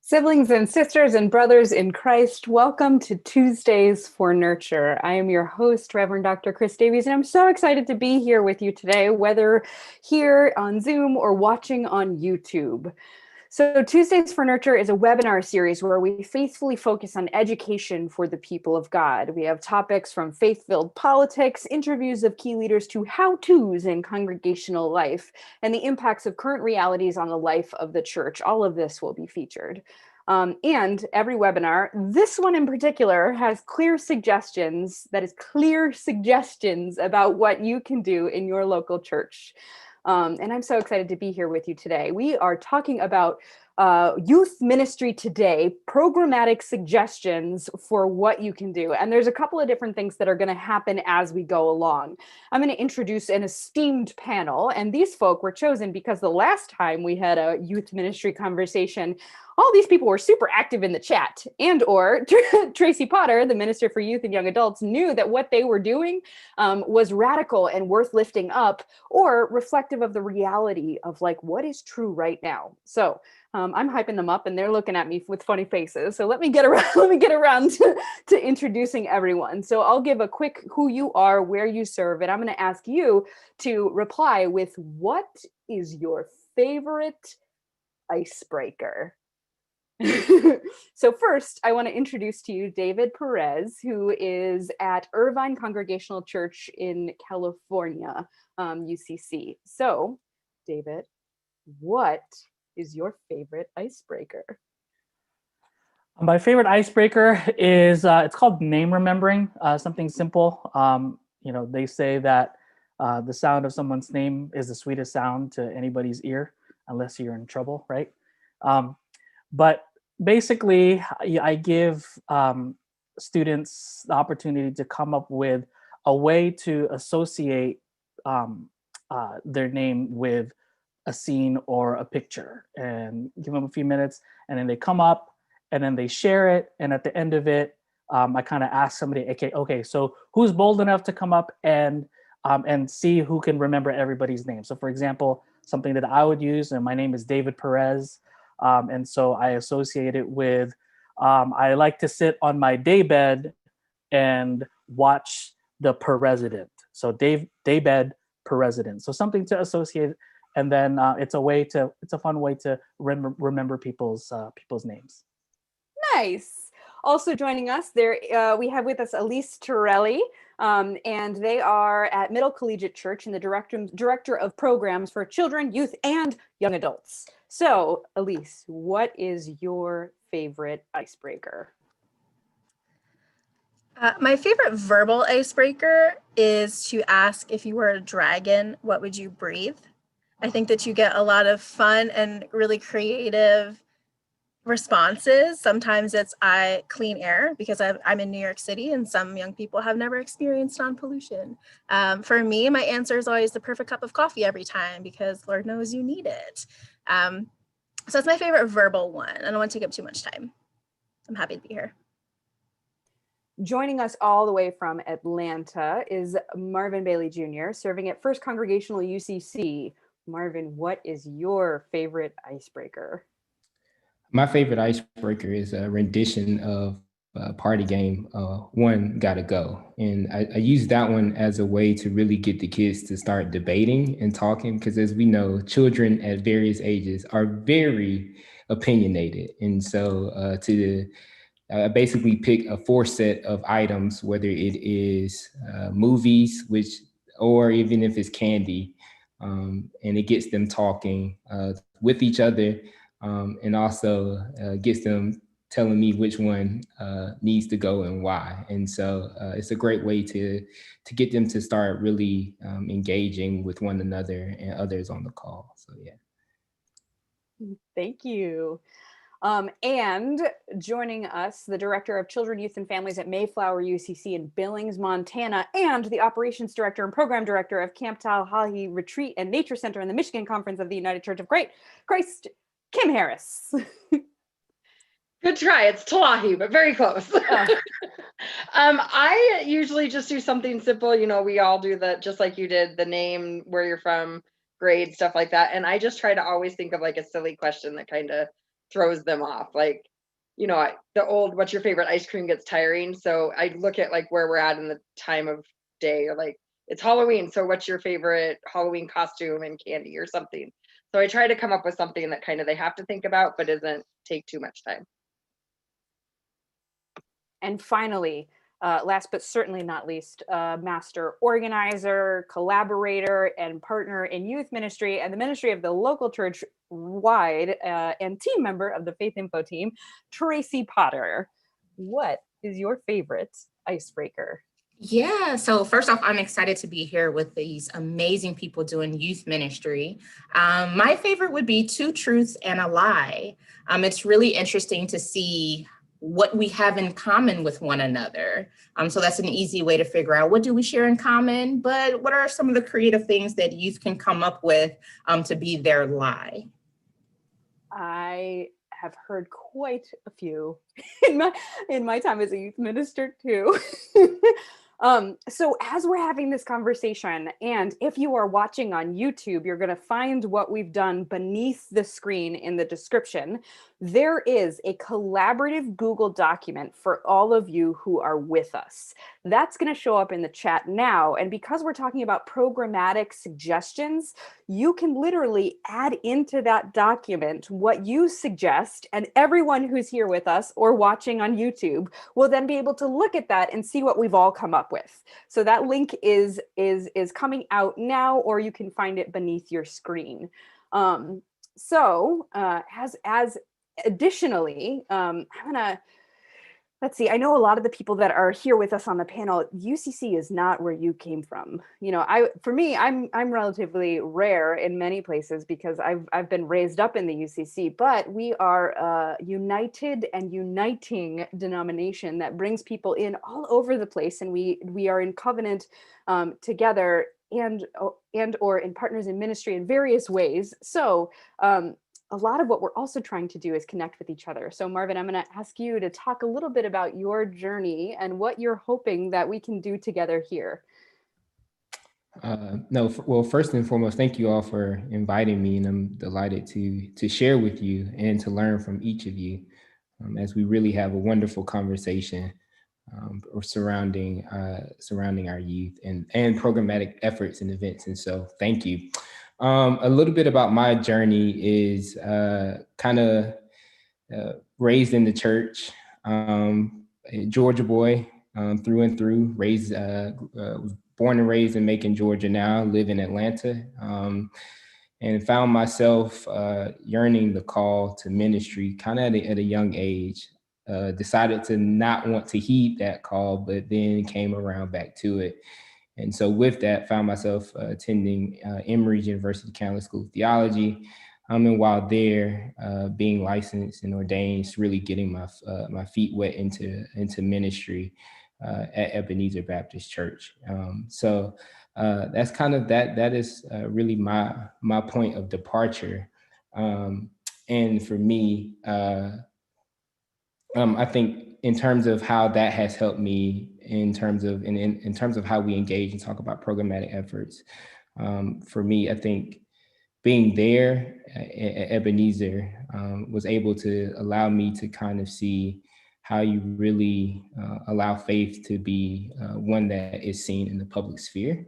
Siblings and sisters and brothers in Christ, welcome to Tuesdays for Nurture. I am your host, Reverend Dr. Chris Davies, and I'm so excited to be here with you today, whether here on Zoom or watching on YouTube. So Tuesdays for Nurture is a webinar series where we faithfully focus on education for the people of God. We have topics from faith-filled politics, interviews of key leaders, to how-tos in congregational life, and the impacts of current realities on the life of the church. All of this will be featured. And every webinar, this one in particular, has clear suggestions about what you can do in your local church. And I'm so excited to be here with you today. We are talking about youth ministry today, programmatic suggestions for what you can do. And there's a couple of different things that are going to happen as we go along. I'm going to introduce an esteemed panel, and these folk were chosen because the last time we had a youth ministry conversation, all these people were super active in the chat, and/or Tracy Potter, the Minister for Youth and Young Adults, knew that what they were doing was radical and worth lifting up, or reflective of the reality of like what is true right now. So I'm hyping them up, and they're looking at me with funny faces. So let me get around to introducing everyone. So I'll give a quick who you are, where you serve, and I'm going to ask you to reply with what is your favorite icebreaker? So first, I want to introduce to you David Perez, who is at Irvine Congregational Church in California, UCC. So, David, what is your favorite icebreaker? My favorite icebreaker is it's called name remembering. Something simple. They say that the sound of someone's name is the sweetest sound to anybody's ear, unless you're in trouble, right? But basically, I give students the opportunity to come up with a way to associate their name with a scene or a picture, and give them a few minutes, and then they come up and then they share it. And at the end of it, I kind of ask somebody, okay, so who's bold enough to come up and see who can remember everybody's name? So for example, something that I would use, and my name is David Perez. And so I associate it with, I like to sit on my daybed and watch the President. So daybed President. So something to associate, and then it's a fun way to remember people's names. Nice. Also joining us there, we have with us Elise Torelli, and they are at Middle Collegiate Church and the director of programs for children, youth, and young adults. So, Elise, what is your favorite icebreaker? My favorite verbal icebreaker is to ask, if you were a dragon, what would you breathe? I think that you get a lot of fun and really creative responses. Sometimes it's clean air, because I'm in New York City and some young people have never experienced non-pollution. For me, my answer is always the perfect cup of coffee every time, because Lord knows you need it. So that's my favorite verbal one. I don't want to take up too much time. I'm happy to be here. Joining us all the way from Atlanta is Marvin Bailey Jr., serving at First Congregational UCC. Marvin, what is your favorite icebreaker? My favorite icebreaker is a rendition of a party game, One Gotta Go. And I use that one as a way to really get the kids to start debating and talking, because as we know, children at various ages are very opinionated. And so I basically pick a 4 set of items, whether it is movies, or even if it's candy, and it gets them talking with each other, and also gets them telling me which one needs to go and why. And so it's a great way to get them to start really engaging with one another and others on the call. So yeah. Thank you. And joining us, the Director of Children, Youth, and Families at Mayflower UCC in Billings, Montana, and the Operations Director and Program Director of Camp Tallahassee Retreat and Nature Center in the Michigan Conference of the United Church of Christ, Kim Harris. Good try. It's Tallahassee, but very close. I usually just do something simple. We all do just like you did, the name, where you're from, grade, stuff like that. And I just try to always think of like a silly question that kind of throws them off. Like, the old "what's your favorite ice cream" gets tiring. So I look at like where we're at in the time of day, or like it's Halloween, so what's your favorite Halloween costume and candy or something. So I try to come up with something that kind of they have to think about, but doesn't take too much time. And finally, last but certainly not least, master organizer, collaborator, and partner in youth ministry and the ministry of the local church wide, and team member of the Faith Info team, Tracy Potter. What is your favorite icebreaker? Yeah, so first off, I'm excited to be here with these amazing people doing youth ministry. My favorite would be Two Truths and a Lie. It's really interesting to see what we have in common with one another. So that's an easy way to figure out what do we share in common, but what are some of the creative things that youth can come up with to be their lie? I have heard quite a few in my time as a youth minister too. So as we're having this conversation, and if you are watching on YouTube, you're going to find what we've done beneath the screen in the description. There is a collaborative Google document for all of you who are with us. That's going to show up in the chat now. And because we're talking about programmatic suggestions, you can literally add into that document what you suggest, and everyone who's here with us or watching on YouTube will then be able to look at that and see what we've all come up with. So that link is coming out now, or you can find it beneath your screen. As additionally, I'm gonna, let's see, I know a lot of the people that are here with us on the panel, UCC is not where you came from. For me, I'm relatively rare in many places because I've been raised up in the UCC, but we are a united and uniting denomination that brings people in all over the place, and we are in covenant together and or in partners in ministry in various ways. So a lot of what we're also trying to do is connect with each other. So Marvin, I'm going to ask you to talk a little bit about your journey and what you're hoping that we can do together here. Well, first and foremost, thank you all for inviting me, and I'm delighted to share with you and to learn from each of you as we really have a wonderful conversation surrounding our youth and programmatic efforts and events. And so thank you. A little bit about my journey is kind of raised in the church, a Georgia boy through and through, was born and raised in Macon, Georgia now, live in Atlanta, and found myself yearning the call to ministry kind of at a young age. Decided to not want to heed that call, but then came around back to it. And so with that, found myself attending Emory's University Catholic School of Theology. And while there, being licensed and ordained, really getting my feet wet into ministry at Ebenezer Baptist Church. So that's kind of that is really my point of departure. And for me, I think in terms of how that has helped me in terms of how we engage and talk about programmatic efforts, for me, I think being there at Ebenezer was able to allow me to kind of see how you really allow faith to be one that is seen in the public sphere.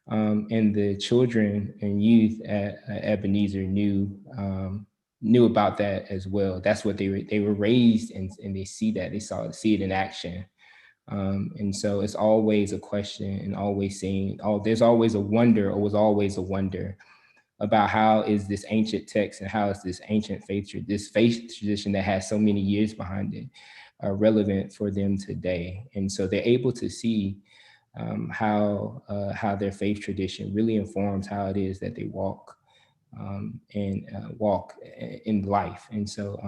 And the children and youth at Ebenezer knew about that as well. That's what they were raised and they see that, see it in action. And so it's always a question and always seeing, there's always a wonder, or was always a wonder about how is this ancient text and how is this ancient faith tradition that has so many years behind it relevant for them today. And so they're able to see how their faith tradition really informs how it is that they walk in life. And so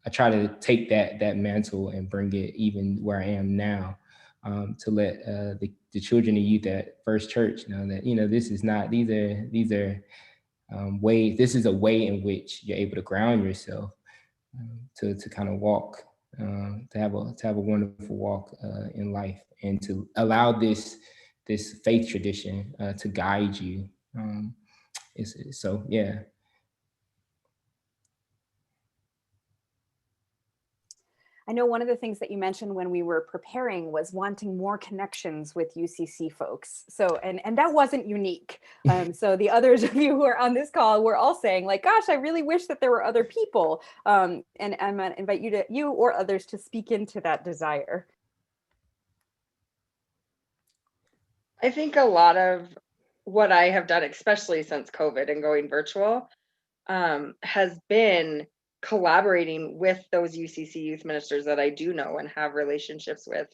I try to take that mantle and bring it even where I am now, to let the children and youth at First Church know that this is not these are ways. This is a way in which you're able to ground yourself to kind of walk, to have a wonderful walk in life, and to allow this faith tradition to guide you. So yeah. I know one of the things that you mentioned when we were preparing was wanting more connections with UCC folks. So, and that wasn't unique. So the others of you who are on this call were all saying like, gosh, I really wish that there were other people. And I'm gonna invite you or others to speak into that desire. I think a lot of what I have done, especially since COVID and going virtual, has been collaborating with those UCC youth ministers that I do know and have relationships with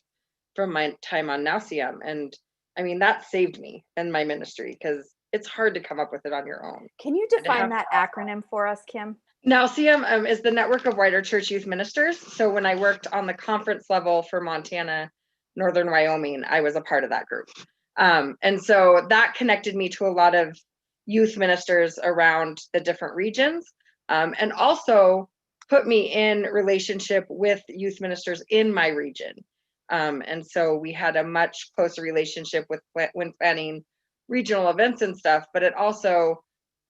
from my time on NowCM. And I mean, that saved me in my ministry because it's hard to come up with it on your own. Can you define that acronym for us, Kim? NowCM is the Network of Wider Church Youth Ministers. So when I worked on the conference level for Montana, Northern Wyoming, I was a part of that group. And so that connected me to a lot of youth ministers around the different regions, and also put me in relationship with youth ministers in my region. And so we had a much closer relationship with when planning regional events and stuff, but it also,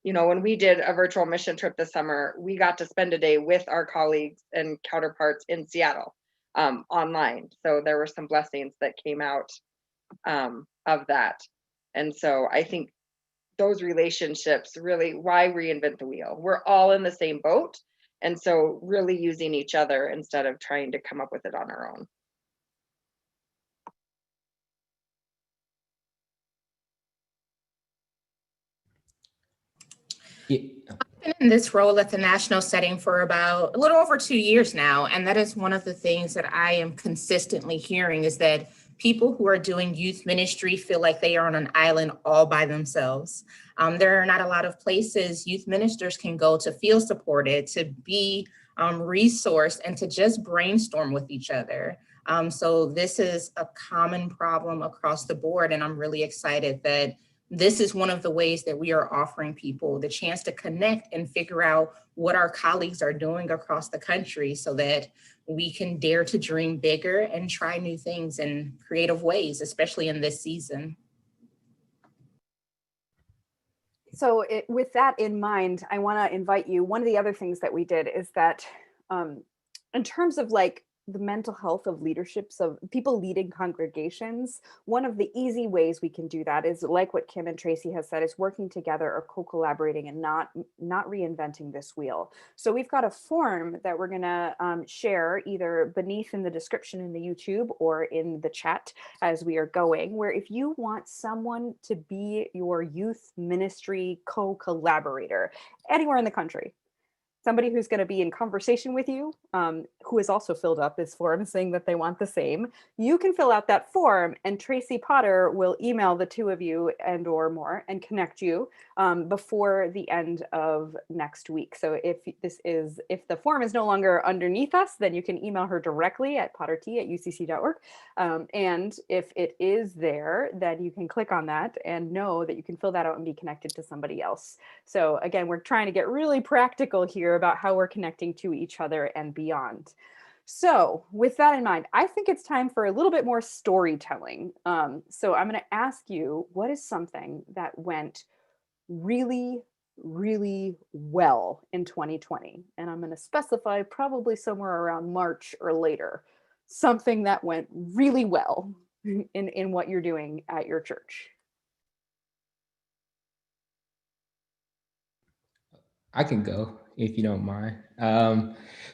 you know, when we did a virtual mission trip this summer, we got to spend a day with our colleagues and counterparts in Seattle, online. So there were some blessings that came out of that. And so I think those relationships really, why reinvent the wheel? We're all in the same boat. And so really using each other instead of trying to come up with it on our own. I've been in this role at the national setting for about a little over 2 years now. And that is one of the things that I am consistently hearing is that people who are doing youth ministry feel like they are on an island all by themselves. There are not a lot of places youth ministers can go to feel supported, to be resourced, and to just brainstorm with each other. So this is a common problem across the board. And I'm really excited that this is one of the ways that we are offering people the chance to connect and figure out what our colleagues are doing across the country so that we can dare to dream bigger and try new things in creative ways, especially in this season. So with that in mind, I want to invite you. One of the other things that we did is that in terms of like the mental health of leaderships of people leading congregations, one of the easy ways we can do that is like what Kim and Tracy has said, is working together or co-collaborating and not reinventing this wheel. So we've got a form that we're going to share either beneath in the description in the YouTube or in the chat as we are going, where if you want someone to be your youth ministry co-collaborator anywhere in the country, somebody who's going to be in conversation with you, who has also filled out this form saying that they want the same, you can fill out that form and Tracy Potter will email the two of you and or more and connect you before the end of next week. So if the form is no longer underneath us, then you can email her directly at pottert@ucc.org. And if it is there, then you can click on that and know that you can fill that out and be connected to somebody else. So again, we're trying to get really practical here about how we're connecting to each other and beyond. So with that in mind, I think it's time for a little bit more storytelling. So I'm going to ask you, what is something that went really, really well in 2020? And I'm going to specify probably somewhere around March or later, something that went really well in what you're doing at your church. I can go if you don't mind.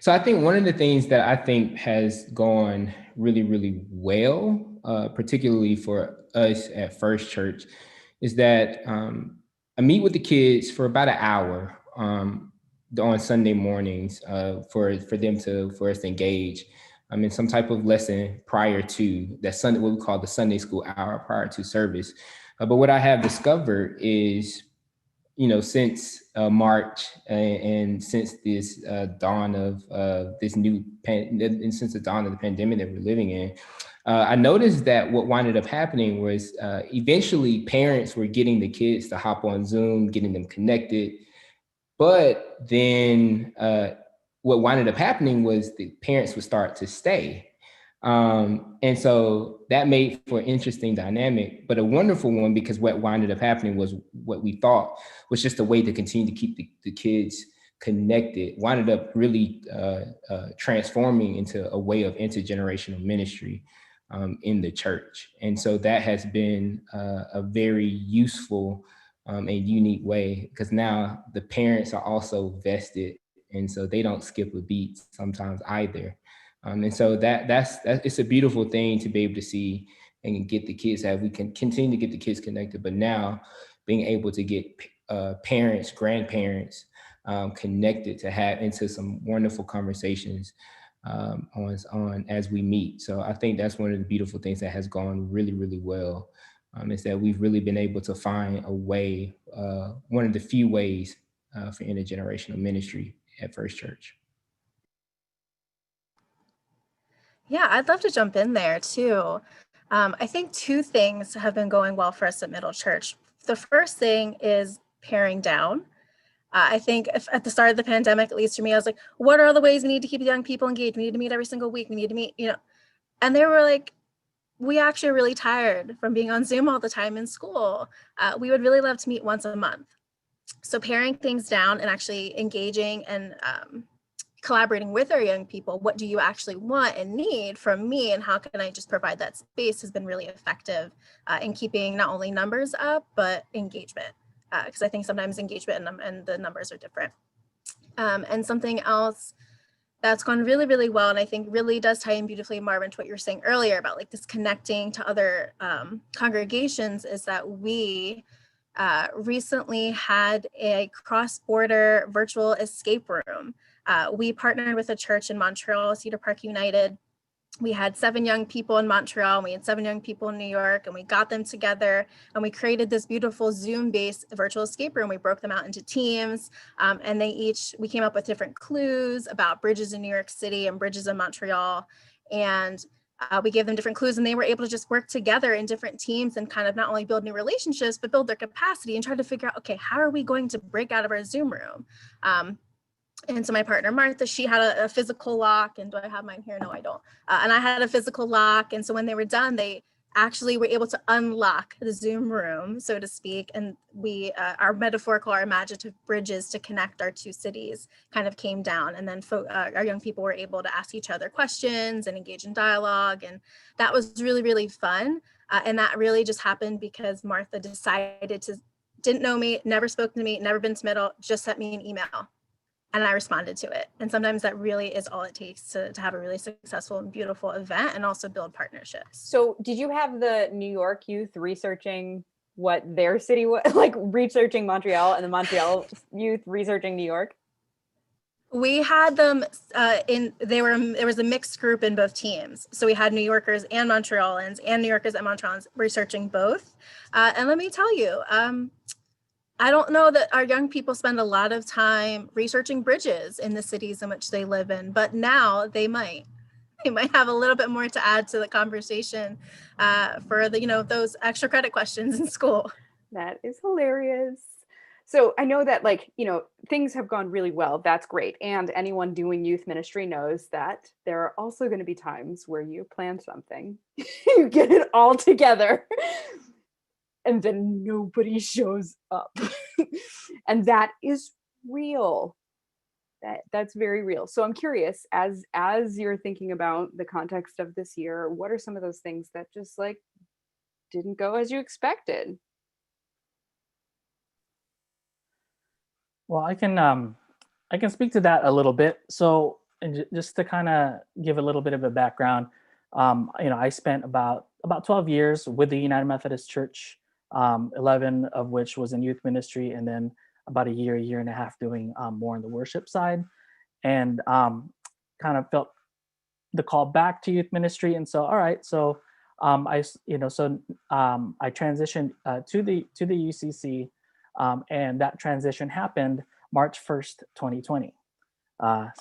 So I think one of the things that I think has gone really, really well, particularly for us at First Church, is that I meet with the kids for about an hour on Sunday mornings for us to engage in some type of lesson prior to that Sunday, what we call the Sunday school hour prior to service. But what I have discovered is, since March and since this dawn of since the dawn of the pandemic that we're living in, I noticed that what winded up happening was eventually parents were getting the kids to hop on Zoom, getting them connected. But then what winded up happening was the parents would start to stay. And so that made for an interesting dynamic, but a wonderful one, because what winded up happening was what we thought was just a way to continue to keep the kids connected, wound up really transforming into a way of intergenerational ministry in the church. And so that has been a very useful and unique way, because now the parents are also vested, and so they don't skip a beat sometimes either. And so that's it's a beautiful thing to be able to see and get the kids, that we can continue to get the kids connected, but now being able to get parents, grandparents connected to have into some wonderful conversations on as we meet. So I think that's one of the beautiful things that has gone really, really well, is that we've really been able to find a way, one of the few ways for intergenerational ministry at First Church. Yeah, I'd love to jump in there too. I think two things have been going well for us at Middle Church. The first thing is paring down. I think at the start of the pandemic, at least for me, I was like, what are all the ways we need to keep young people engaged? We need to meet every single week. We need to meet, and they were like, we actually are really tired from being on Zoom all the time in school. We would really love to meet once a month. So paring things down and actually engaging and collaborating with our young people, what do you actually want and need from me, and how can I just provide that space, has been really effective in keeping not only numbers up, but engagement. Because I think sometimes engagement and the numbers are different. And something else that's gone really, really well, and I think really does tie in beautifully, Marvin, to what you were saying earlier about like this connecting to other congregations, is that we recently had a cross-border virtual escape room. We partnered with a church in Montreal, Cedar Park United. We had 7 young people in Montreal, and we had 7 young people in New York, and we got them together and we created this beautiful Zoom-based virtual escape room. We broke them out into teams, and we came up with different clues about bridges in New York City and bridges in Montreal. And we gave them different clues, and they were able to just work together in different teams and kind of not only build new relationships, but build their capacity and try to figure out, okay, how are we going to break out of our Zoom room? And so my partner, Martha, she had a physical lock. And do I have mine here? No, I don't. And I had a physical lock. And so when they were done, they actually were able to unlock the Zoom room, so to speak. And our metaphorical, our imaginative bridges to connect our 2 cities kind of came down. And then our young people were able to ask each other questions and engage in dialogue. And that was really, really fun. And that really just happened because Martha didn't know me, never spoke to me, never been to Middle, just sent me an email. And I responded to it. And sometimes that really is all it takes to have a really successful and beautiful event, and also build partnerships. So did you have the New York youth researching what their city was, like researching Montreal, and the Montreal youth researching New York? We had them there was a mixed group in both teams. So we had New Yorkers and Montrealans and New Yorkers and Montrealans researching both. And let me tell you, I don't know that our young people spend a lot of time researching bridges in the cities in which they live in, but now they might have a little bit more to add to the conversation for those extra credit questions in school. That is hilarious. So I know that things have gone really well. That's great. And anyone doing youth ministry knows that there are also going to be times where you plan something, you get it all together, and then nobody shows up. And that is real. That's very real. So I'm curious, as you're thinking about the context of this year, what are some of those things that just didn't go as you expected? Well, I can speak to that a little bit. So, and just to kind of give a little bit of a background, I spent about 12 years with the United Methodist Church, 11 of which was in youth ministry, and then about a year and a half doing more on the worship side, and kind of felt the call back to youth ministry. And so, all right, so I transitioned to the UCC. And that transition happened March 1st, 2020.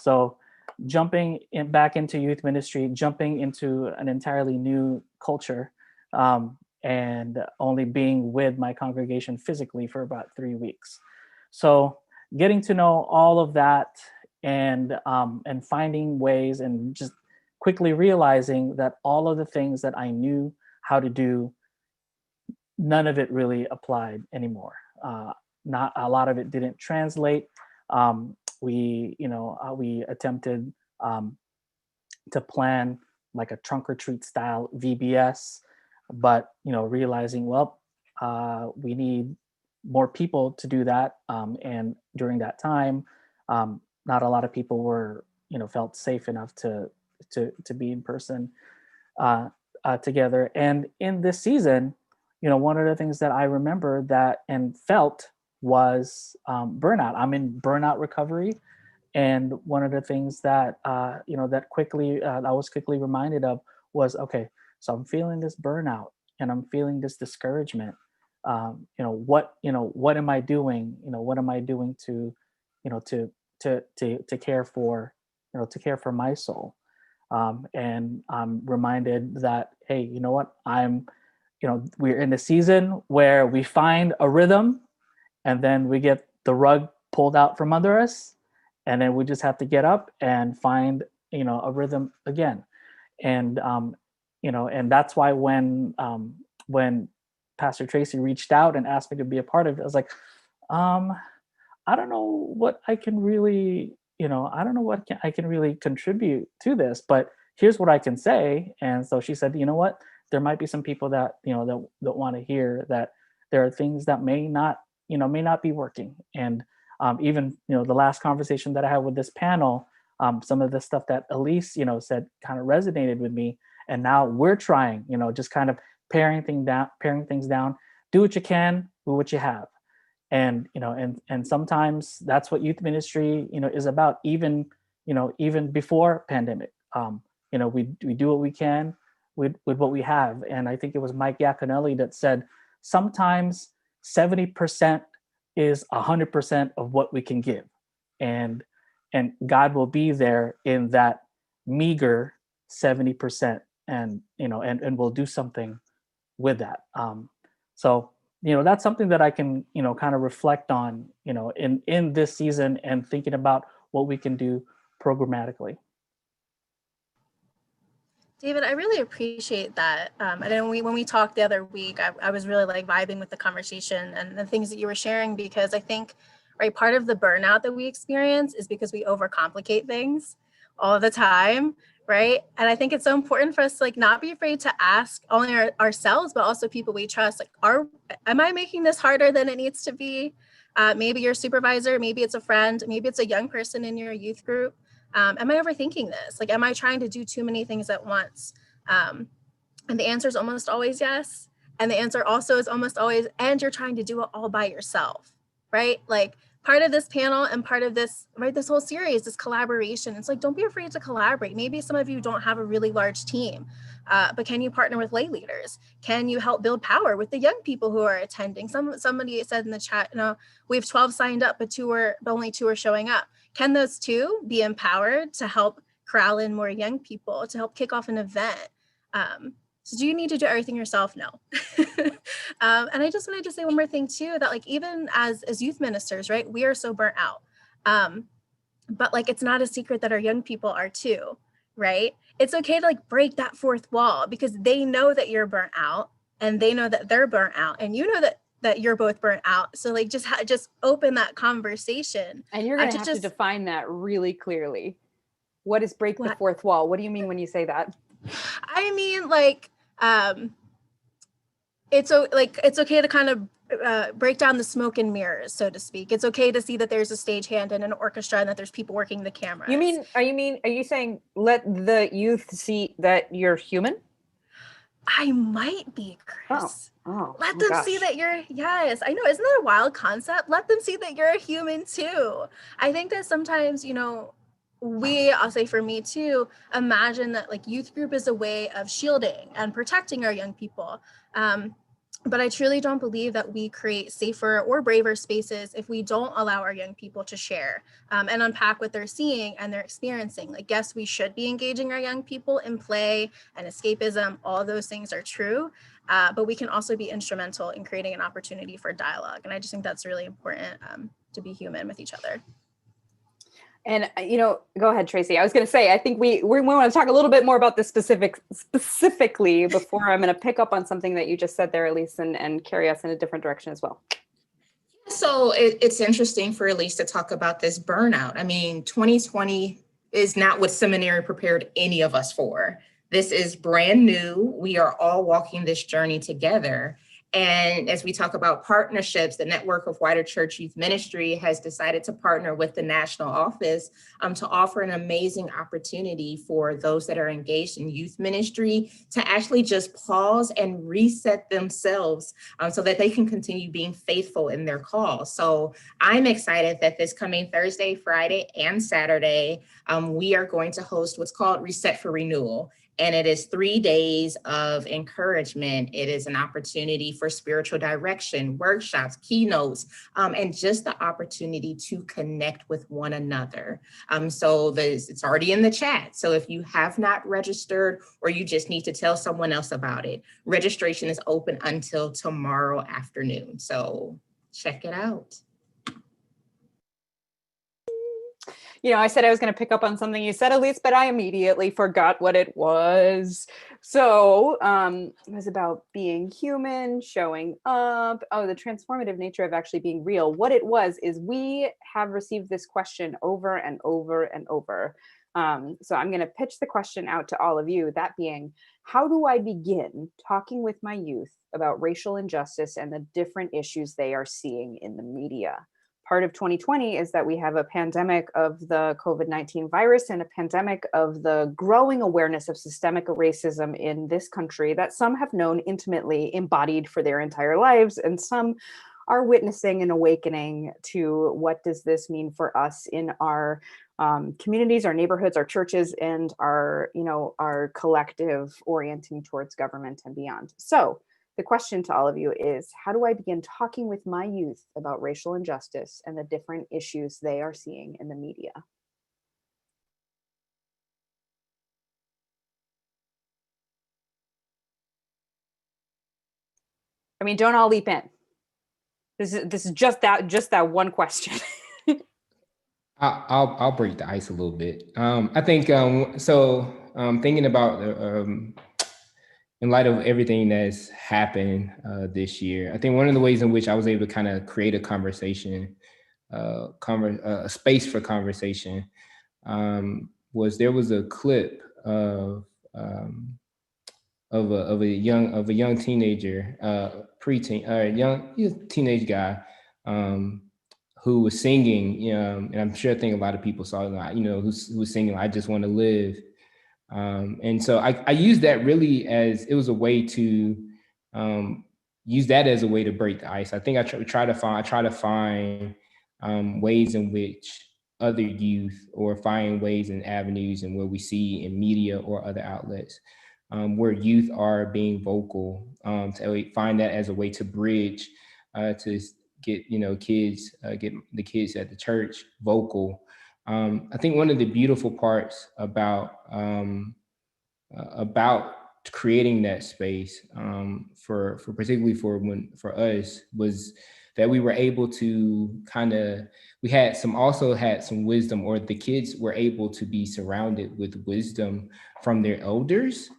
So jumping back into youth ministry, jumping into an entirely new culture, and only being with my congregation physically for about 3 weeks. So getting to know all of that and finding ways, and just quickly realizing that all of the things that I knew how to do, none of it really applied anymore. Not a lot of it didn't translate. we attempted to plan like a trunk or treat style VBS, but realizing, well, we need more people to do that, and during that time, not a lot of people were felt safe enough to be in person together. And in this season, one of the things that I remember that and felt was burnout. I'm in burnout recovery, and one of the things that that quickly I was quickly reminded of was, okay, so I'm feeling this burnout and I'm feeling this discouragement. What am I doing? What am I doing to care for my soul? And I'm reminded that, hey, you know what? We're in a season where we find a rhythm, and then we get the rug pulled out from under us, and then we just have to get up and find a rhythm again. And and that's why when Pastor Tracy reached out and asked me to be a part of it, I was like, I don't know what I can really, I don't know what I can really contribute to this, but here's what I can say. And so she said, you know what, there might be some people that, that want to hear that there are things that may not be working. And even, the last conversation that I had with this panel, some of the stuff that Elise, said kind of resonated with me. And now we're trying, just kind of paring things down, do what you can, do what you have. And and sometimes that's what youth ministry is about, even before pandemic. We do what we can with what we have. And I think it was Mike Yaconelli that said sometimes 70% is 100% of what we can give, and God will be there in that meager 70%, and and we'll do something with that. So that's something that I can kind of reflect on in this season, and thinking about what we can do programmatically. David, I really appreciate that. And then when we talked the other week, I was really like vibing with the conversation and the things that you were sharing, because I think, right, part of the burnout that we experience is because we overcomplicate things all the time, right? And I think it's so important for us to like not be afraid to ask only ourselves, but also people we trust, like, am I making this harder than it needs to be? Maybe your supervisor, maybe it's a friend, maybe it's a young person in your youth group. Am I overthinking this? Like, am I trying to do too many things at once? And the answer is almost always yes. And the answer also is almost always, and you're trying to do it all by yourself, right? Like, part of this panel and part of this, right, this whole series is collaboration. It's like, don't be afraid to collaborate. Maybe some of you don't have a really large team, but can you partner with lay leaders? Can you help build power with the young people who are attending? Somebody said in the chat, we have 12 signed up, but only 2 are showing up. Can those 2 be empowered to help corral in more young people, to help kick off an event? So do you need to do everything yourself? No. And I just wanted to say one more thing too, that like, even as youth ministers, right, we are so burnt out. But like, it's not a secret that our young people are too, right? It's okay to like break that 4th wall, because they know that you're burnt out, and they know that they're burnt out, and you know that you're both burnt out. So like, just open that conversation. And you're going to have to define that really clearly. What is break the 4th wall? What do you mean when you say that? I mean, like, it's okay to kind of break down the smoke and mirrors, so to speak. It's okay to see that there's a stagehand and an orchestra, and that there's people working the cameras. Are you saying let the youth see that you're human? I might be, Chris. Let them gosh. see that yes, I know. Isn't that a wild concept? Let them see that you're a human too. I think that sometimes, I'll say for me too, imagine that like youth group is a way of shielding and protecting our young people. But I truly don't believe that we create safer or braver spaces if we don't allow our young people to share and unpack what they're seeing and they're experiencing. Like, yes, we should be engaging our young people in play and escapism. All those things are true, but we can also be instrumental in creating an opportunity for dialogue. And I just think that's really important, to be human with each other. And, go ahead, Tracy. I was going to say, I think we want to talk a little bit more about this specifically before I'm going to pick up on something that you just said there, Elise, and carry us in a different direction as well. So it's interesting for Elise to talk about this burnout. I mean, 2020 is not what seminary prepared any of us for. This is brand new. We are all walking this journey together. And as we talk about partnerships, the Network of Wider Church Youth Ministry has decided to partner with the national office to offer an amazing opportunity for those that are engaged in youth ministry to actually just pause and reset themselves so that they can continue being faithful in their call. So I'm excited that this coming Thursday, Friday, and Saturday, we are going to host what's called Reset for Renewal. And it is 3 days of encouragement. It is an opportunity for spiritual direction, workshops, keynotes, and just the opportunity to connect with one another. So it's already in the chat. So if you have not registered or you just need to tell someone else about it, registration is open until tomorrow afternoon. So check it out. You know, I said I was going to pick up on something you said, Elise, but I immediately forgot what it was. So it was about being human, showing up. Oh, the transformative nature of actually being real. What it was is we have received this question over and over and over. So I'm going to pitch the question out to all of you, that being, how do I begin talking with my youth about racial injustice and the different issues they are seeing in the media? Part of 2020 is that we have a pandemic of the COVID-19 virus and a pandemic of the growing awareness of systemic racism in this country that some have known intimately, embodied for their entire lives, and some are witnessing an awakening to what does this mean for us in our communities, our neighborhoods, our churches, and our, our collective orienting towards government and beyond. So the question to all of you is, how do I begin talking with my youth about racial injustice and the different issues they are seeing in the media? I mean, don't all leap in. This is just that one question. I'll break the ice a little bit. I think thinking about in light of everything that's happened this year, I think one of the ways in which I was able to kind of create a conversation, a space for conversation, was there was a clip of a young teenager, young teenage guy, who was singing, and I'm sure I think a lot of people saw that, who was singing, "I Just Want to Live." And so I used that really as, it was a way to use that as a way to break the ice. I think I try to find ways in which other youth, or find ways and avenues and where we see in media or other outlets where youth are being vocal, to find that as a way to bridge, to get get the kids at the church vocal. I think one of the beautiful parts about creating that space, for particularly for us, was that we were able to also had some wisdom, or the kids were able to be surrounded with wisdom from their elders.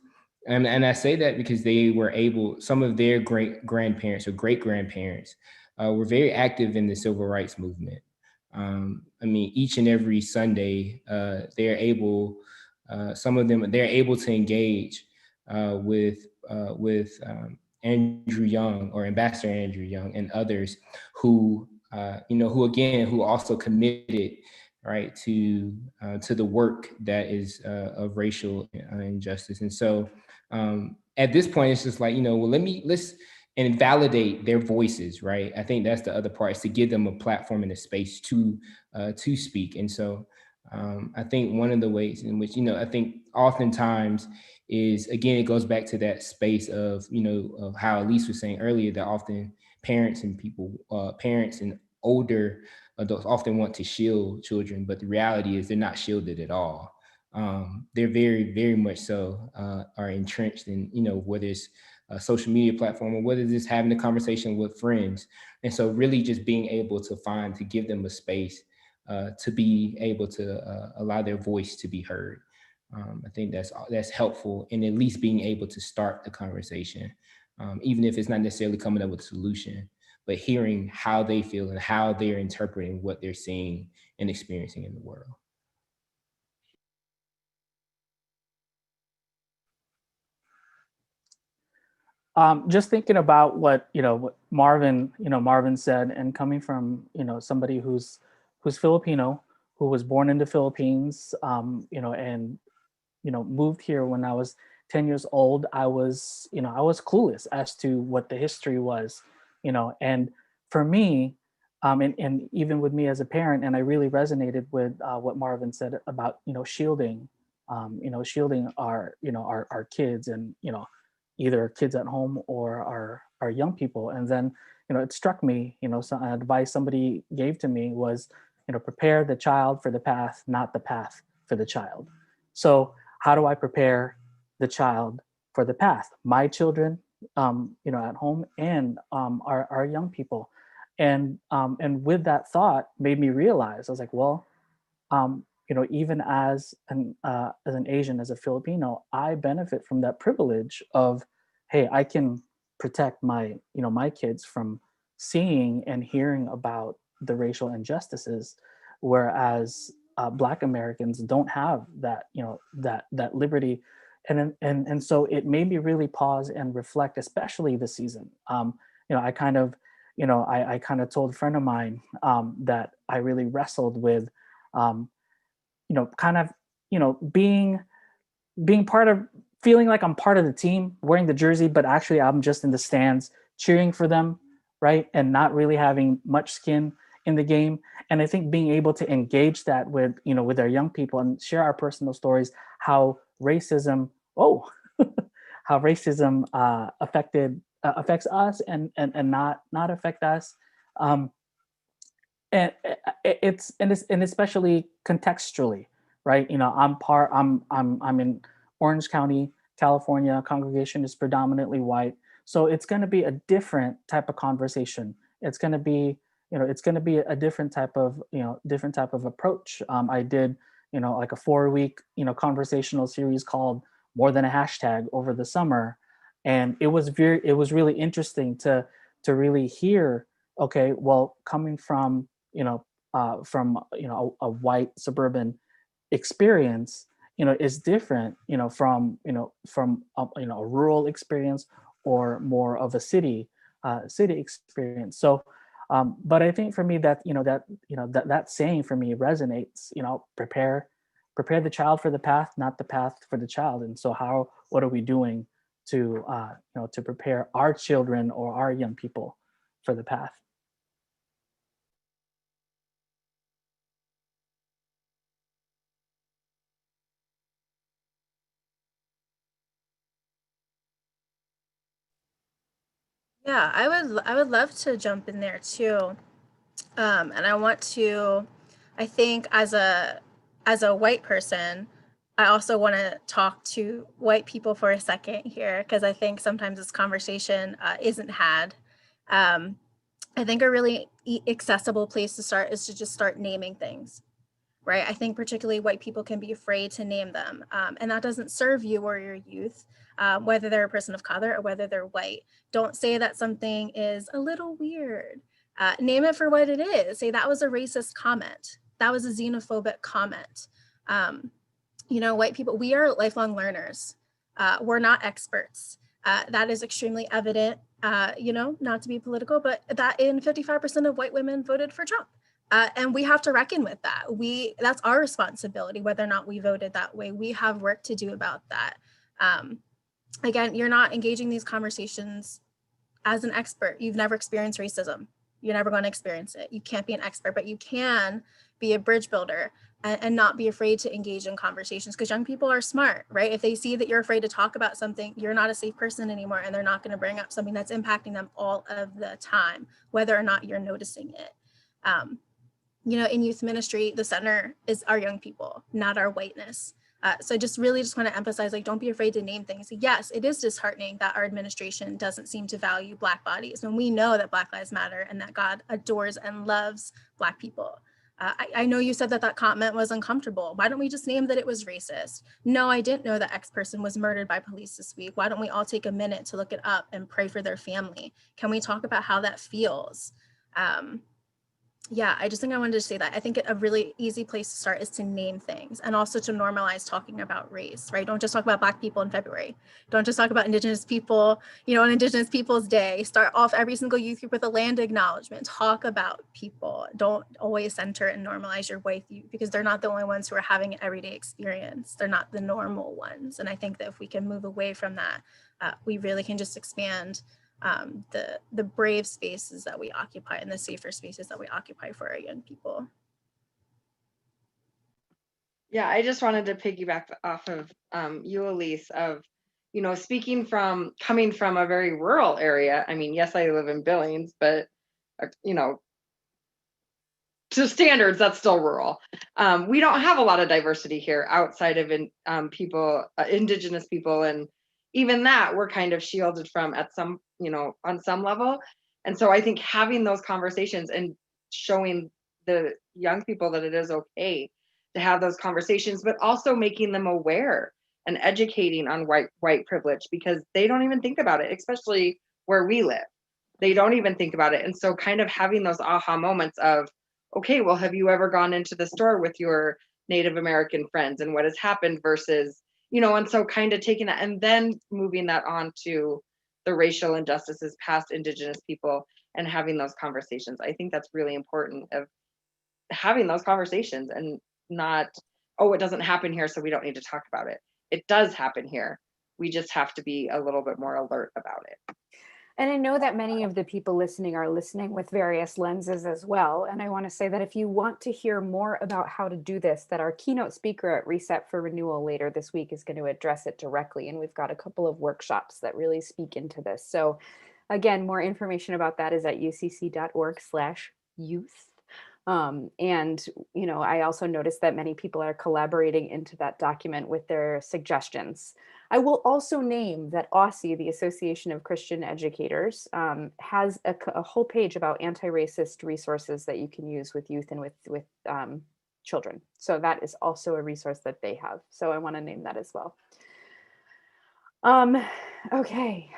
And I say that because they were able, some of their great grandparents or great grandparents were very active in the civil rights movement. I mean, each and every Sunday, they're able, some of them, they're able to engage with Andrew Young, or Ambassador Andrew Young, and others who, who also committed, right, to the work that is of racial injustice. And so at this point, it's just like, well, let's and validate their voices, right? I think that's the other part, is to give them a platform and a space to speak. And so I think one of the ways in which, I think oftentimes is, again, it goes back to that space of, of how Elise was saying earlier, that often parents and older adults often want to shield children, but the reality is they're not shielded at all. They're very, very much so are entrenched in, whether it's a social media platform or whether it's having a conversation with friends. And so really just being able to give them a space to be able to allow their voice to be heard. I think that's helpful in at least being able to start the conversation, even if it's not necessarily coming up with a solution, but hearing how they feel and how they're interpreting what they're seeing and experiencing in the world. Just thinking about what what Marvin said, and coming from somebody who's Filipino, who was born in the Philippines, and moved here when I was 10 years old. I was clueless as to what the history was, and for me, and even with me as a parent, and I really resonated with what Marvin said about shielding, shielding our kids, and either kids at home or our young people. And then it struck me, some advice somebody gave to me was, prepare the child for the path, not the path for the child. So how do I prepare the child for the path? My children, at home, and our young people, and with that thought made me realize, I was like, well, even as an Asian, as a Filipino, I benefit from that privilege of, hey, I can protect my kids from seeing and hearing about the racial injustices, whereas Black Americans don't have that that liberty, and so it made me really pause and reflect, especially this season. I kind of I kind of told a friend of mine that I really wrestled with. Kind of, being part of, feeling like I'm part of the team, wearing the jersey, but actually I'm just in the stands cheering for them, right? And not really having much skin in the game. And I think being able to engage that with, with our young people and share our personal stories, how racism, how racism affects us and not affect us. And it's especially contextually, right? I'm in Orange County, California. Congregation is predominantly white, so it's going to be a different type of conversation. It's going to be a different type of approach. I did like a 4-week conversational series called More Than a Hashtag over the summer, and it was really interesting to really hear, okay, well, coming from a white suburban experience, is different, from a rural experience or more of a city experience. So, but I think for me that that saying for me resonates. Prepare the child for the path, not the path for the child. And so, what are we doing to to prepare our children or our young people for the path? Yeah, I would love to jump in there too. And I think as a white person, I also want to talk to white people for a second here, because I think sometimes this conversation isn't had. Um, I think a really accessible place to start is to just start naming things, right? I think particularly white people can be afraid to name them. And that doesn't serve you or your youth, whether they're a person of color or whether they're white. Don't say that something is a little weird. Name it for what it is. Say that was a racist comment. That was a xenophobic comment. White people, we are lifelong learners. We're not experts. That is extremely evident, not to be political, but that in 55% of white women voted for Trump. And we have to reckon with that. That's our responsibility, whether or not we voted that way. We have work to do about that. Again, you're not engaging these conversations as an expert. You've never experienced racism. You're never going to experience it. You can't be an expert, but you can be a bridge builder and not be afraid to engage in conversations, because young people are smart, right? If they see that you're afraid to talk about something, you're not a safe person anymore, and they're not going to bring up something that's impacting them all of the time, whether or not you're noticing it. In youth ministry, the center is our young people, not our whiteness. So I just want to emphasize, don't be afraid to name things. Yes, it is disheartening that our administration doesn't seem to value Black bodies, when we know that Black Lives Matter and that God adores and loves Black people. I know you said that that comment was uncomfortable. Why don't we just name that it was racist? No, I didn't know that X person was murdered by police this week. Why don't we all take a minute to look it up and pray for their family? Can we talk about how that feels? Yeah, I just think I wanted to say that. I think a really easy place to start is to name things and also to normalize talking about race, right? Don't just talk about Black people in February. Don't just talk about Indigenous people, on Indigenous Peoples Day. Start off every single youth group with a land acknowledgement. Talk about people. Don't always center and normalize your white youth, because they're not the only ones who are having an everyday experience. They're not the normal ones. And I think that if we can move away from that, we really can just expand the brave spaces that we occupy and the safer spaces that we occupy for our young people. Yeah, I just wanted to piggyback off of you, Elise, of, coming from a very rural area. I mean, yes, I live in Billings, but, to standards, that's still rural. We don't have a lot of diversity here outside of Indigenous people. And even that we're kind of shielded from at some, on some level. And so I think having those conversations and showing the young people that it is okay to have those conversations, but also making them aware and educating on white privilege, because they don't even think about it, especially where we live. They don't even think about it. And so kind of having those aha moments of, okay, well, have you ever gone into the store with your Native American friends and what has happened versus, and so kind of taking that and then moving that on to the racial injustices past Indigenous people and having those conversations. I think that's really important, of having those conversations and not, oh, it doesn't happen here, so we don't need to talk about it. It does happen here. We just have to be a little bit more alert about it. And I know that many of the people listening are listening with various lenses as well. And I want to say that if you want to hear more about how to do this, that our keynote speaker at Reset for Renewal later this week is going to address it directly. And we've got a couple of workshops that really speak into this. So again, more information about that is at ucc.org/youth. I also noticed that many people are collaborating into that document with their suggestions. I will also name that AUSSE, the Association of Christian Educators, has a whole page about anti-racist resources that you can use with youth and with children. So that is also a resource that they have. So I want to name that as well. Okay.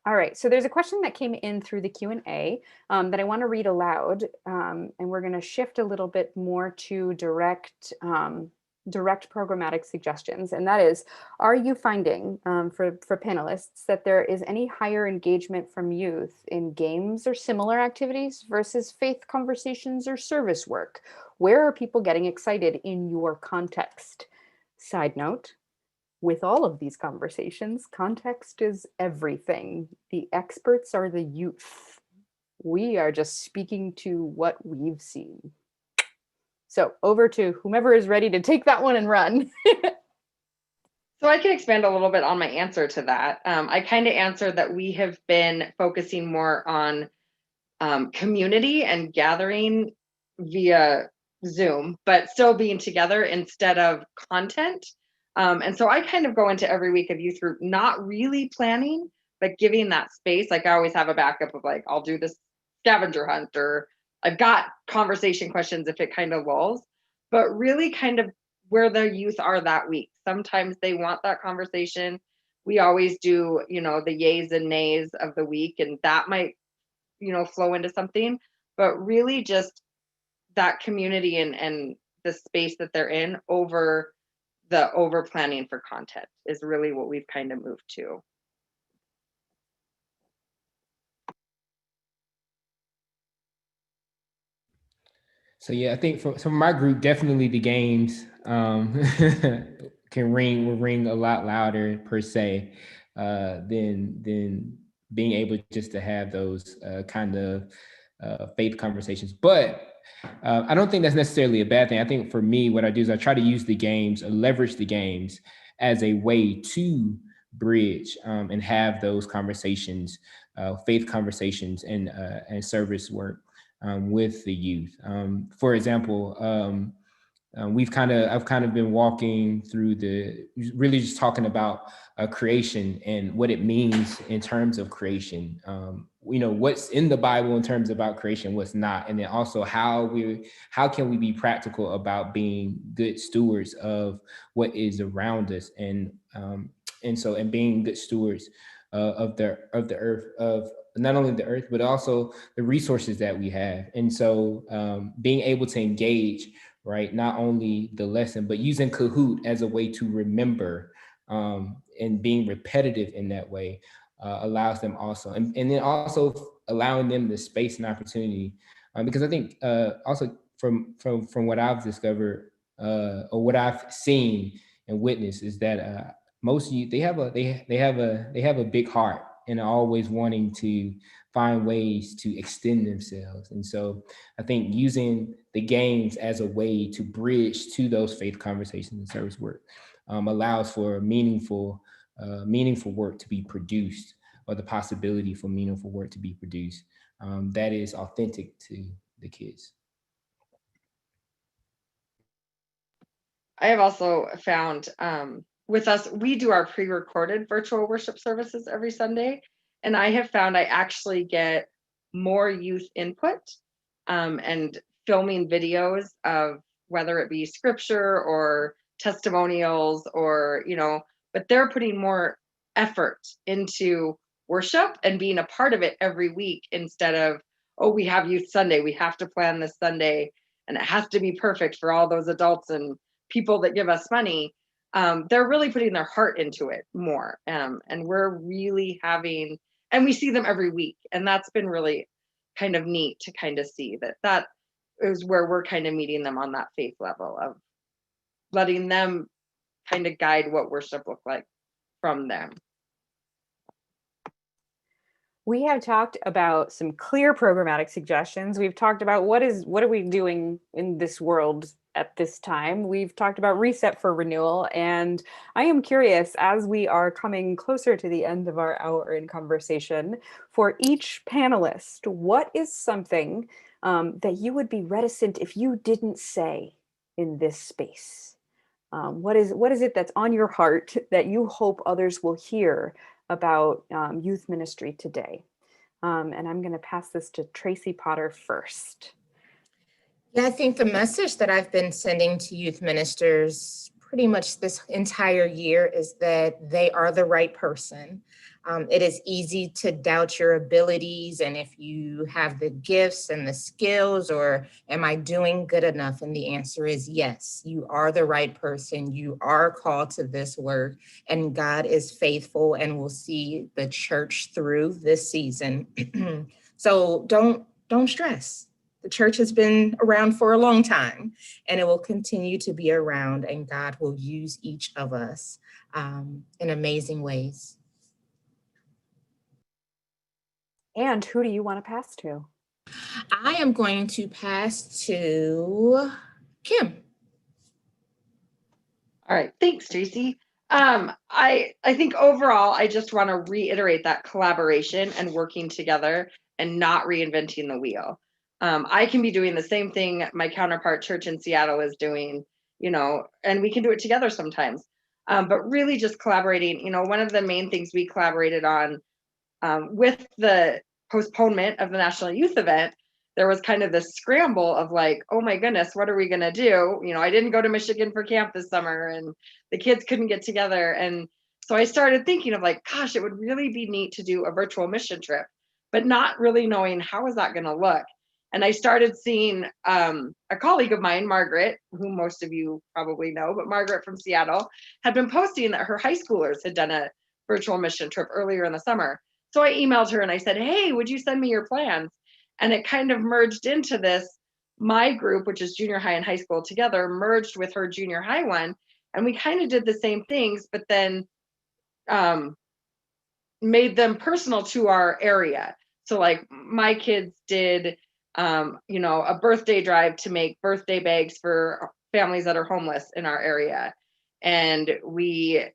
All right, so there's a question that came in through the Q&A that I want to read aloud, and we're going to shift a little bit more to direct programmatic suggestions. And that is, are you finding, for panelists, that there is any higher engagement from youth in games or similar activities versus faith conversations or service work? Where are people getting excited in your context? Side note, with all of these conversations, context is everything. The experts are the youth. We are just speaking to what we've seen. So over to whomever is ready to take that one and run. So I can expand a little bit on my answer to that. I kind of answered that we have been focusing more on community and gathering via Zoom, but still being together instead of content. And so I kind of go into every week of youth group, not really planning, but giving that space. Like I always have a backup of like, I'll do this scavenger hunt, or I've got conversation questions if it kind of lulls, but really kind of where the youth are that week. Sometimes they want that conversation. We always do, the yays and nays of the week, and that might, flow into something, but really just that community and the space that they're in over planning for content is really what we've kind of moved to. So yeah, I think for my group, definitely the games will ring a lot louder per se than being able just to have those kind of faith conversations. But I don't think that's necessarily a bad thing. I think for me, what I do is I try to use the games, leverage the games as a way to bridge and have those conversations, faith conversations and service work with the youth. For example, I've kind of been walking through really just talking about creation and what it means in terms of creation what's in the Bible in terms about creation, what's not, and then also how can we be practical about being good stewards of what is around us, and being good stewards of the earth, of not only the earth but also the resources that we have. And so being able to engage, right, not only the lesson but using Kahoot as a way to remember, and being repetitive in that way allows them also, and then also allowing them the space and opportunity, because I think also from what I've discovered, or what I've seen and witnessed, is that most youth, they have a big heart and are always wanting to find ways to extend themselves. And so I think using the games as a way to bridge to those faith conversations and service work allows for meaningful work to be produced, or the possibility for meaningful work to be produced, that is authentic to the kids. I have also found with us, we do our pre-recorded virtual worship services every Sunday. And I have found I actually get more youth input and filming videos of whether it be scripture or testimonials or, but they're putting more effort into worship and being a part of it every week, instead of, oh, we have youth Sunday, we have to plan this Sunday and it has to be perfect for all those adults and people that give us money. They're really putting their heart into it more. And we're really having, and we see them every week. And that's been really kind of neat to kind of see that is where we're kind of meeting them on that faith level of letting them kind of guide what worship look like from them. We have talked about some clear programmatic suggestions. We've talked about what are we doing in this world at this time. We've talked about reset for renewal. And I am curious, as we are coming closer to the end of our hour in conversation, for each panelist, what is something that you would be reticent if you didn't say in this space? What is it that's on your heart that you hope others will hear about youth ministry today? And I'm going to pass this to Tracy Potter first. Yeah, I think the message that I've been sending to youth ministers pretty much this entire year is that they are the right person. It is easy to doubt your abilities and if you have the gifts and the skills, or am I doing good enough? And the answer is yes, you are the right person. You are called to this work, and God is faithful and will see the church through this season. So don't stress. The church has been around for a long time, and it will continue to be around, and God will use each of us in amazing ways. And who do you want to pass to? I am going to pass to Kim. All right, thanks, Tracy. I think overall, I just want to reiterate that collaboration and working together and not reinventing the wheel. I can be doing the same thing my counterpart church in Seattle is doing, and we can do it together sometimes. But really just collaborating, one of the main things we collaborated on with the postponement of the National Youth Event, there was kind of this scramble of like, oh my goodness, what are we going to do? I didn't go to Michigan for camp this summer and the kids couldn't get together. And so I started thinking of like, gosh, it would really be neat to do a virtual mission trip, but not really knowing how is that going to look. And I started seeing a colleague of mine, Margaret, who most of you probably know, but Margaret from Seattle had been posting that her high schoolers had done a virtual mission trip earlier in the summer. So I emailed her and I said, hey, would you send me your plans? And it kind of merged into this, my group, which is junior high and high school together, merged with her junior high one. And we kind of did the same things, but then made them personal to our area. So like my kids did, a birthday drive to make birthday bags for families that are homeless in our area. And we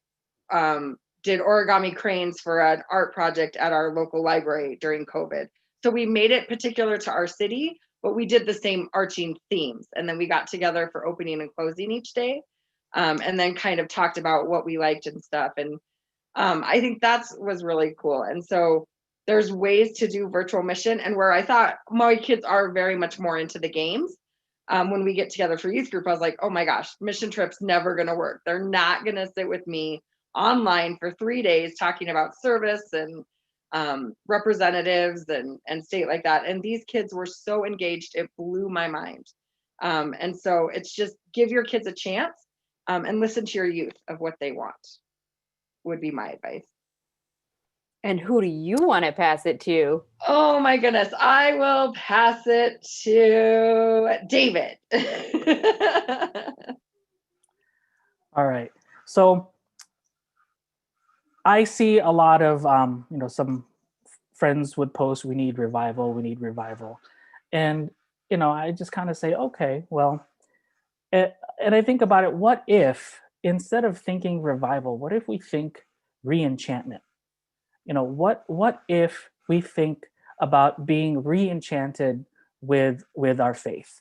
did origami cranes for an art project at our local library during COVID. So we made it particular to our city, but we did the same arching themes. And then we got together for opening and closing each day, and then kind of talked about what we liked and stuff. And I think that was really cool. And so there's ways to do virtual mission. And where I thought my kids are very much more into the games, when we get together for youth group, I was like, oh my gosh, mission trip's never going to work. They're not going to sit with me online for 3 days talking about service and representatives and state like that. And these kids were so engaged, it blew my mind. And so it's just give your kids a chance, and listen to your youth of what they want, would be my advice. And who do you want to pass it to? Oh my goodness, I will pass it to David. All right. So I see a lot of, some friends would post, we need revival, we need revival. And, I just kind of say, okay, well, and I think about it, what if, instead of thinking revival, what if we think re-enchantment? What if we think about being re-enchanted with our faith?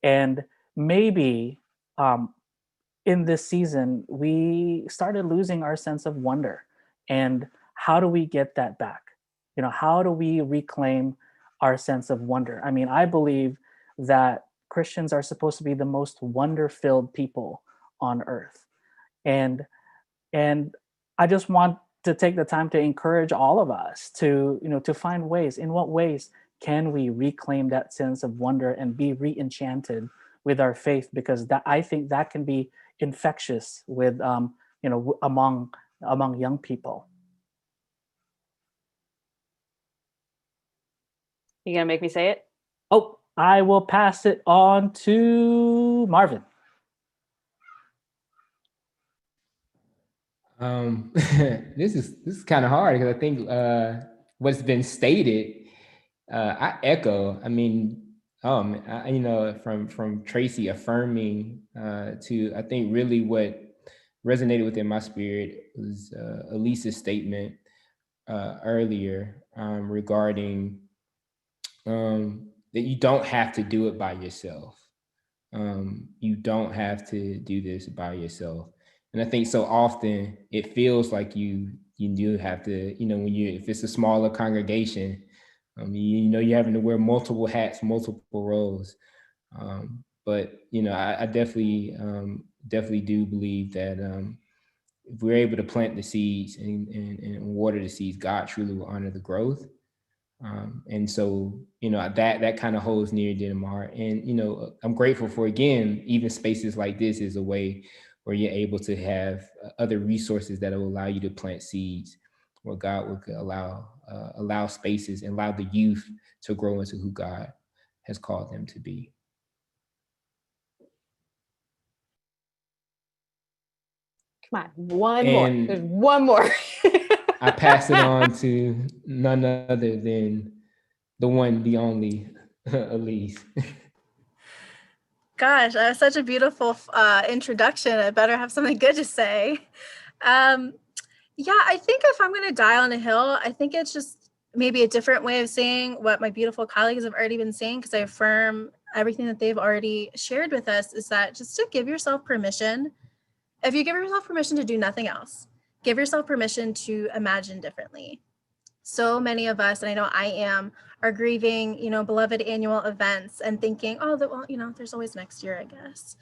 And maybe in this season, we started losing our sense of wonder. And how do we get that back? How do we reclaim our sense of wonder? I mean, I believe that Christians are supposed to be the most wonder-filled people on earth. And I just want to take the time to encourage all of us to find ways. In what ways can we reclaim that sense of wonder and be re-enchanted with our faith? Because I think that can be infectious with among young people. You gonna make me say it? Oh, I will pass it on to Marvin. This is kind of hard because I think what's been stated, I echo. I mean, from Tracy affirming to, I think really what resonated within my spirit was Elisa's statement earlier regarding that you don't have to do it by yourself. You don't have to do this by yourself. And I think so often it feels like you do have to, if it's a smaller congregation, you're having to wear multiple hats, multiple roles. But I definitely do believe that if we're able to plant the seeds and water the seeds, God truly will honor the growth. And so, that kind of holds near dear to my heart. And, I'm grateful for, again, even spaces like this is a way where you're able to have other resources that will allow you to plant seeds, where God will allow spaces and allow the youth to grow into who God has called them to be. Come on, more. There's one more. I pass it on to none other than the one, the only, Elise. Gosh, that was such a beautiful introduction. I better have something good to say. Yeah, I think if I'm going to die on a hill, I think it's just maybe a different way of saying what my beautiful colleagues have already been saying, because I affirm everything that they've already shared with us, is that just to give yourself permission. If you give yourself permission to do nothing else, give yourself permission to imagine differently. So many of us, and I know I am, are grieving, beloved annual events and thinking, there's always next year, I guess.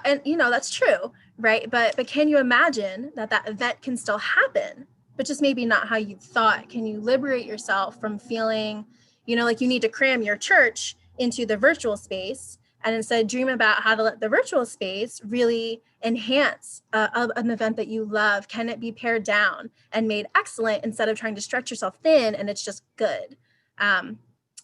And that's true, right? But can you imagine that event can still happen, but just maybe not how you thought? Can you liberate yourself from feeling, like you need to cram your church into the virtual space, and instead dream about how to let the virtual space really enhance an event that you love? Can it be pared down and made excellent instead of trying to stretch yourself thin and it's just good?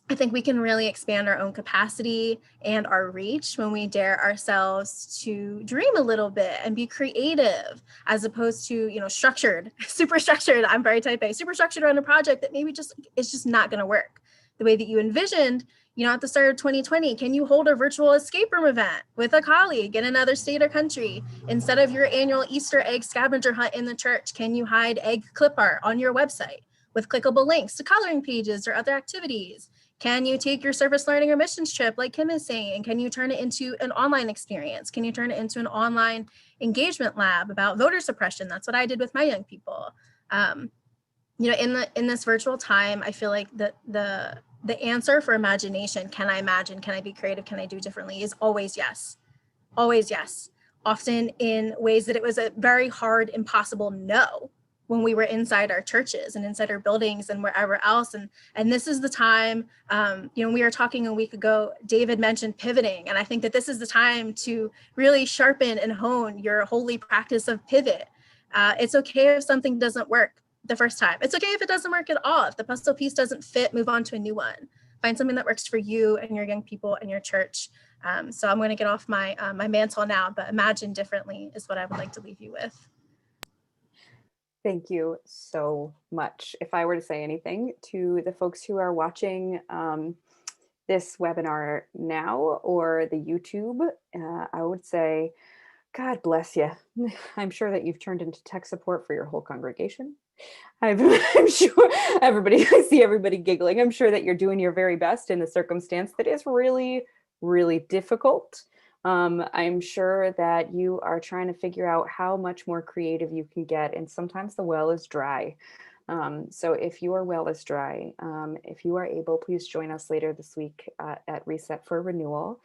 I think we can really expand our own capacity and our reach when we dare ourselves to dream a little bit and be creative, as opposed to, structured, super structured. I'm very type A, super structured on a project that maybe it's just not going to work the way that you envisioned. At the start of 2020, can you hold a virtual escape room event with a colleague in another state or country? Instead of your annual Easter egg scavenger hunt in the church, can you hide egg clip art on your website with clickable links to coloring pages or other activities? Can you take your service learning or missions trip, like Kim is saying, and can you turn it into an online experience? Can you turn it into an online engagement lab about voter suppression? That's what I did with my young people. You know, in this virtual time, I feel like the answer for imagination, can I imagine, can I be creative, can I do differently, is always yes. Always yes. Often in ways that it was a very hard, impossible no when we were inside our churches and inside our buildings and wherever else. And this is the time, you know, we were talking a week ago, David mentioned pivoting. And I think that this is the time to really sharpen and hone your holy practice of pivot. It's okay if something doesn't work the first time. It's okay if it doesn't work at all. If the puzzle piece doesn't fit, move on to a new one. Find something that works for you and your young people and your church. So I'm going to get off my my mantle now, but imagine differently is what I would like to leave you with. Thank you so much. If I were to say anything to the folks who are watching this webinar now or the YouTube, I would say, God bless you. I'm sure that you've turned into tech support for your whole congregation. I'm sure everybody, I see everybody giggling. I'm sure that you're doing your very best in the circumstance that is really, really difficult. I'm sure that you are trying to figure out how much more creative you can get, and sometimes the well is dry. So if your well is dry, if you are able, please join us later this week at Reset for Renewal.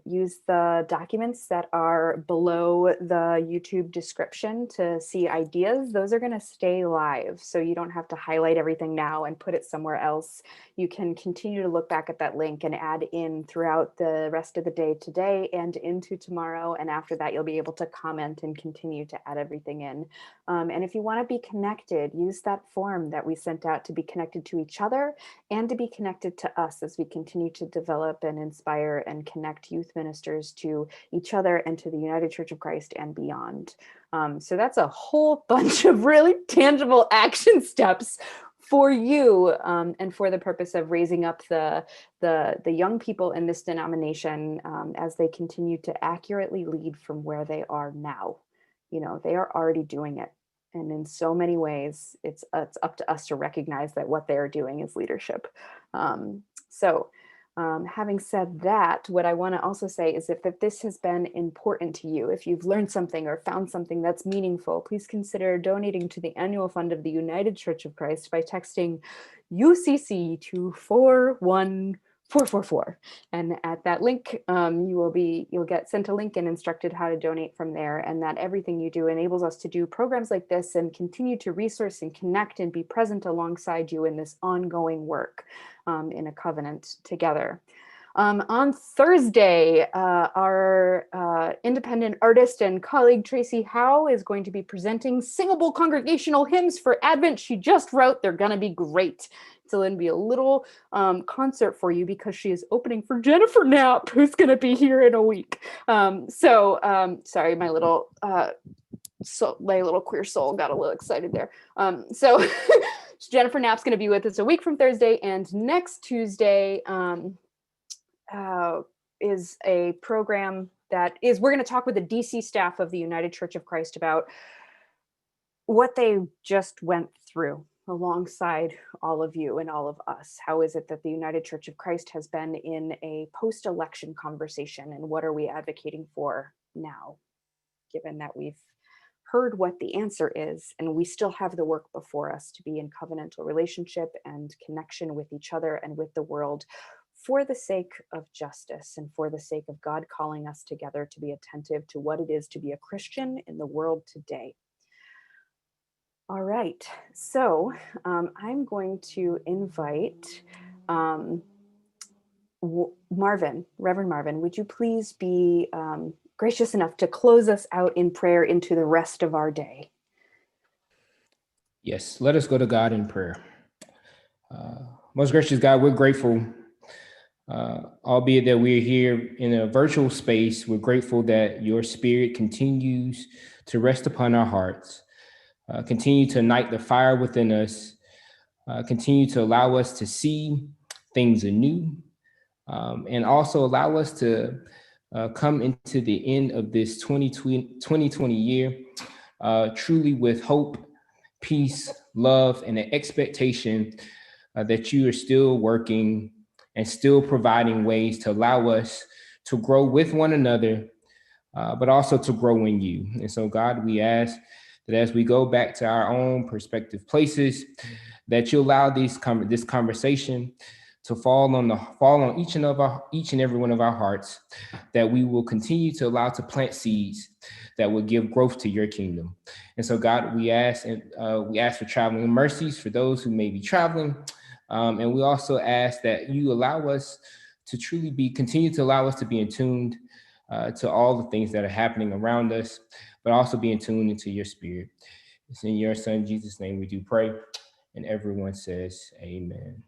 Use the documents that are below the YouTube description to see ideas. Those are going to stay live, so you don't have to highlight everything now and put it somewhere else. You can continue to look back at that link and add in throughout the rest of the day today and into tomorrow. And after that, you'll be able to comment and continue to add everything in. And if you want to be connected, use that form that we sent out to be connected to each other and to be connected to us as we continue to develop and inspire and connect youth ministers to each other and to the United Church of Christ and beyond. So that's a whole bunch of really tangible action steps for you and for the purpose of raising up the young people in this denomination as they continue to accurately lead from where they are now. You know, they are already doing it. And in so many ways, it's up to us to recognize that what they're doing is leadership. Having said that, what I want to also say is if this has been important to you, if you've learned something or found something that's meaningful, please consider donating to the annual fund of the United Church of Christ by texting UCC to 41444. And at that link, you'll get sent a link and instructed how to donate from there. And that everything you do enables us to do programs like this and continue to resource and connect and be present alongside you in this ongoing work in a covenant together. On Thursday, our independent artist and colleague Tracy Howe is going to be presenting singable congregational hymns for Advent. She just wrote, they're gonna be great. So it'll be a little concert for you because she is opening for Jennifer Knapp, who's gonna be here in a week. Sorry, my little queer soul got a little excited there. Jennifer Knapp's gonna be with us a week from Thursday, and next Tuesday, is a program that is, we're going to talk with the DC staff of the United Church of Christ about what they just went through alongside all of you and all of us. How is it that the United Church of Christ has been in a post-election conversation, and what are we advocating for now, given that we've heard what the answer is, and we still have the work before us to be in covenantal relationship and connection with each other and with the world, for the sake of justice and for the sake of God calling us together to be attentive to what it is to be a Christian in the world today. All right, so I'm going to invite Marvin, Reverend Marvin, would you please be gracious enough to close us out in prayer into the rest of our day? Yes, let us go to God in prayer. Most gracious God, we're grateful. Albeit that we're here in a virtual space, we're grateful that your spirit continues to rest upon our hearts, continue to ignite the fire within us, continue to allow us to see things anew, and also allow us to come into the end of this 2020 year truly with hope, peace, love, and an expectation that you are still working and still providing ways to allow us to grow with one another, but also to grow in you. And so, God, we ask that as we go back to our own perspective places, that you allow this conversation to fall on each and every one of our hearts, that we will continue to allow to plant seeds that will give growth to your kingdom. And so, God, we ask for traveling mercies for those who may be traveling, and we also ask that you allow us to continue to allow us to be in tune to all the things that are happening around us, but also be in tune into your spirit. It's in your son Jesus' name we do pray, and everyone says, Amen.